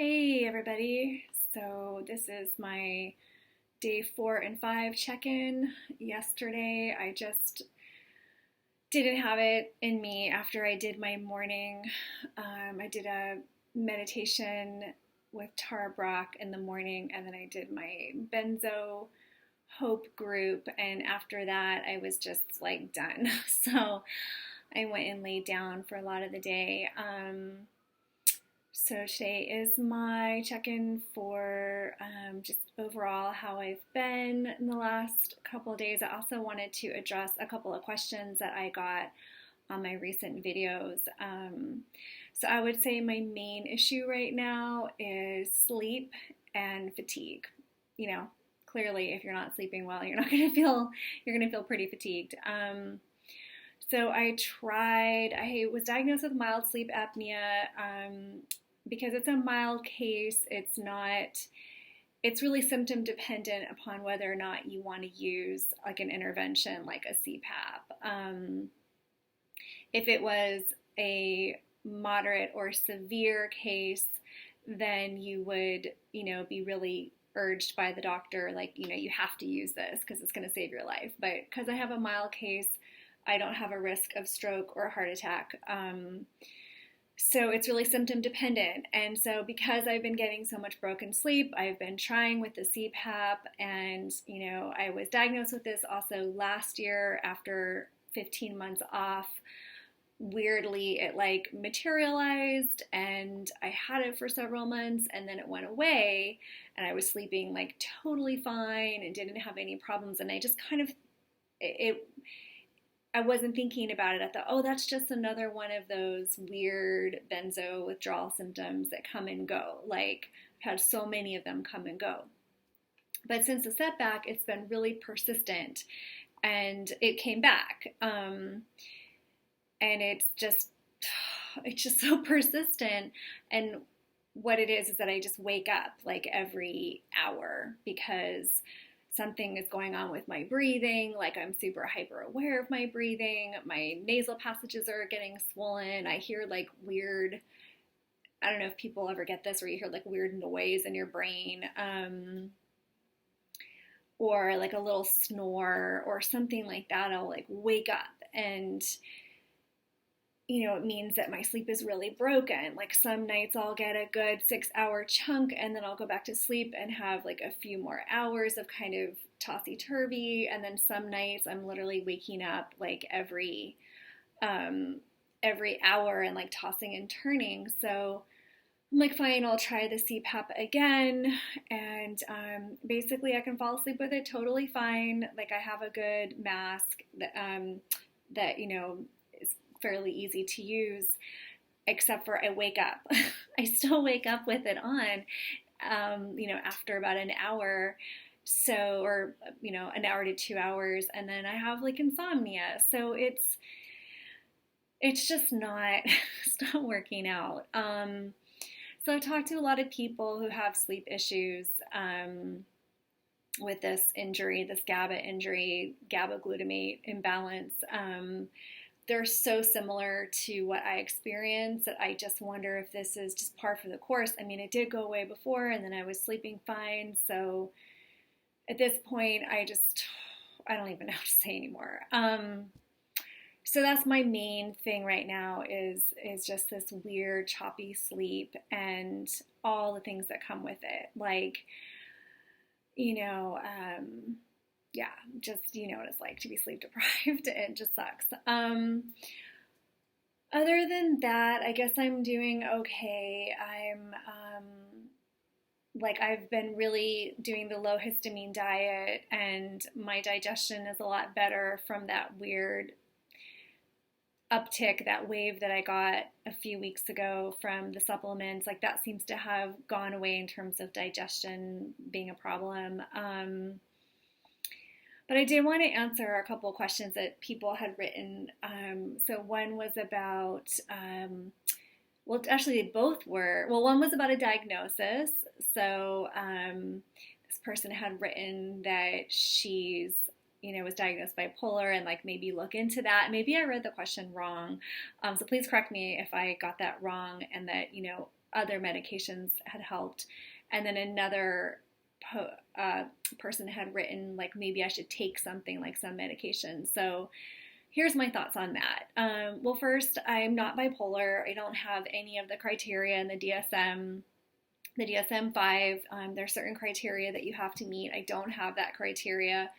Hey everybody, so this is my day 4 and 5 check-in. Yesterday I just didn't have it in me after I did my morning. I did a meditation with Tara Brock in the morning, and then I did my benzo hope group, and after that I was just like done. So I went and laid down for a lot of the day. So today is my check-in for just overall how I've been in the last couple of days. I also wanted to address a couple of questions that I got on my recent videos. So I would say my main issue right now is sleep and fatigue. You know, clearly if you're not sleeping well, you're gonna feel pretty fatigued. So I was diagnosed with mild sleep apnea. Because it's a mild case, it's really symptom dependent upon whether or not you want to use like an intervention like a CPAP. If it was a moderate or severe case, then you would, be really urged by the doctor, like, you have to use this because it's going to save your life. But because I have a mild case, I don't have a risk of stroke or heart attack. So it's really symptom dependent. And so because I've been getting so much broken sleep, I've been trying with the CPAP, and, I was diagnosed with this also last year after 15 months off. Weirdly, it like materialized and I had it for several months, and then it went away and I was sleeping like totally fine and didn't have any problems. And I just I wasn't thinking about it. I thought, oh, that's just another one of those weird benzo withdrawal symptoms that come and go. Like, I've had so many of them come and go. But since the setback, it's been really persistent, and it came back. And it's just so persistent. And what it is that I just wake up like every hour because something is going on with my breathing. Like, I'm super hyper aware of my breathing. My nasal passages are getting swollen. I hear like weird, I don't know if people ever get this, where you hear like weird noise in your brain, or like a little snore or something like that. I'll like wake up, and it means that my sleep is really broken. Like, some nights I'll get a good 6-hour chunk, and then I'll go back to sleep and have like a few more hours of kind of tossy-turvy. And then some nights I'm literally waking up like every hour and like tossing and turning. So I'm like, fine, I'll try the CPAP again. And basically I can fall asleep with it totally fine. Like, I have a good mask that is fairly easy to use, except for I wake up. I still wake up with it on, after about an hour. So, or, an hour to 2 hours. And then I have like insomnia. So it's just not, it's not working out. So I've talked to a lot of people who have sleep issues, with this injury, this GABA injury, GABA glutamate imbalance. They're so similar to what I experienced that I just wonder if this is just par for the course. I mean, it did go away before, and then I was sleeping fine. So at this point, I don't even know what to say anymore. So that's my main thing right now is just this weird choppy sleep and all the things that come with it. Like, yeah, just, what it's like to be sleep deprived. It just sucks. Other than that, I guess I'm doing okay. I've been really doing the low histamine diet, and my digestion is a lot better from that weird uptick, that wave that I got a few weeks ago from the supplements. Like, that seems to have gone away in terms of digestion being a problem. But I did want to answer a couple of questions that people had written. So one was about, well, actually they both were. Well, one was about a diagnosis. So this person had written that she's, was diagnosed bipolar, and like maybe look into that. Maybe I read the question wrong. So please correct me if I got that wrong, and that, other medications had helped. And then another person had written like maybe I should take something like some medication. So here's my thoughts on that. Well, first, I'm not bipolar. I don't have any of the criteria in the DSM. The DSM-5, there's certain criteria that you have to meet. I don't have that criteria.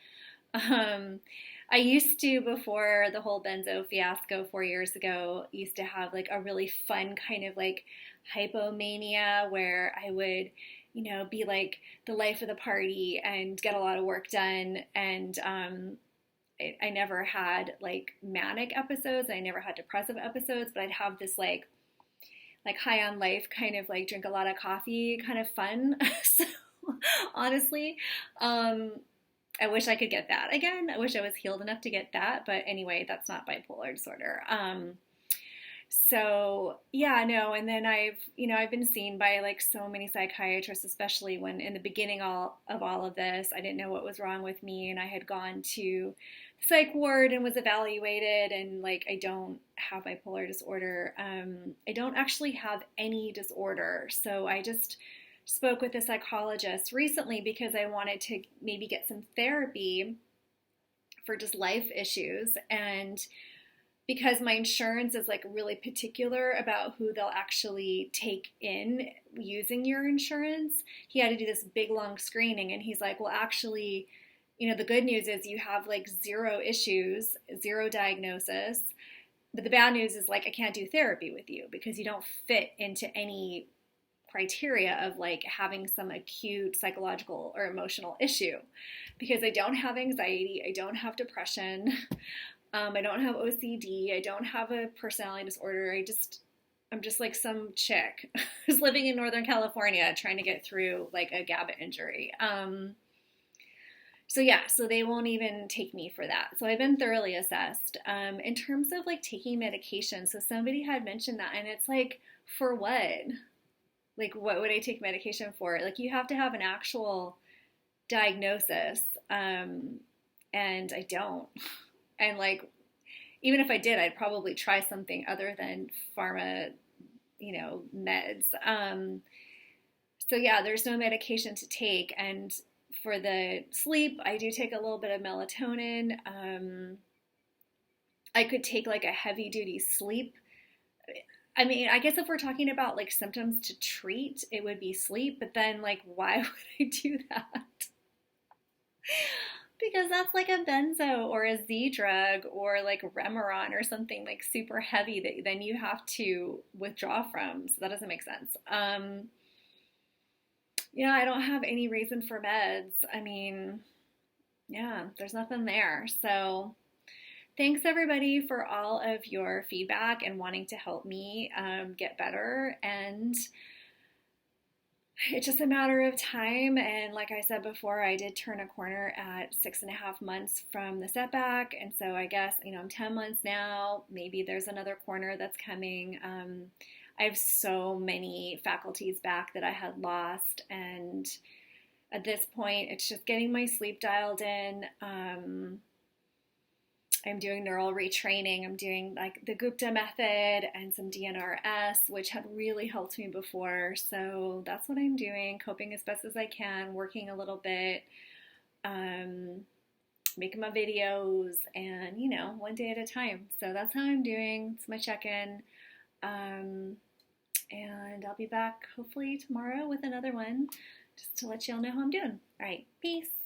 I used to, before the whole benzo fiasco 4 years ago, used to have like a really fun kind of like hypomania where I would, be like the life of the party and get a lot of work done. And I never had like manic episodes. I never had depressive episodes, but I'd have this like high on life kind of like drink a lot of coffee kind of fun. So honestly, I wish I could get that again. I wish I was healed enough to get that. But anyway, that's not bipolar disorder. So yeah, no. And then I've been seen by like so many psychiatrists, especially when in the beginning of all of this, I didn't know what was wrong with me. And I had gone to the psych ward and was evaluated, and like, I don't have bipolar disorder. I don't actually have any disorder. So I just spoke with a psychologist recently because I wanted to maybe get some therapy for just life issues. And because my insurance is like really particular about who they'll actually take in using your insurance, he had to do this big long screening. And he's like, well, actually, the good news is you have like 0 issues, 0 diagnosis. But the bad news is like, I can't do therapy with you because you don't fit into any criteria of like having some acute psychological or emotional issue, because I don't have anxiety, I don't have depression, I don't have OCD, I don't have a personality disorder. I'm just like some chick who's living in Northern California trying to get through like a GABA injury. So they won't even take me for that. So I've been thoroughly assessed. In terms of like taking medication, so somebody had mentioned that, and it's like, for what? Like, what would I take medication for? Like, you have to have an actual diagnosis, and I don't. And like, even if I did, I'd probably try something other than pharma, meds. So yeah, there's no medication to take. And for the sleep, I do take a little bit of melatonin. I could take like a heavy duty sleep. I mean, I guess if we're talking about like symptoms to treat, it would be sleep, but then like, why would I do that? Because that's like a benzo or a Z drug or like Remeron or something like super heavy that then you have to withdraw from. So that doesn't make sense. Yeah, I don't have any reason for meds. I mean, yeah, there's nothing there. So thanks everybody for all of your feedback and wanting to help me get better. And it's just a matter of time. And like I said before, I did turn a corner at 6.5 months from the setback. And so I guess, I'm 10 months now. Maybe there's another corner that's coming. I have so many faculties back that I had lost. And at this point, it's just getting my sleep dialed in. I'm doing neural retraining. I'm doing like the Gupta method and some DNRS, which had really helped me before. So that's what I'm doing, coping as best as I can, working a little bit, making my videos, and, one day at a time. So that's how I'm doing. It's my check-in. And I'll be back hopefully tomorrow with another one just to let y'all know how I'm doing. All right, peace.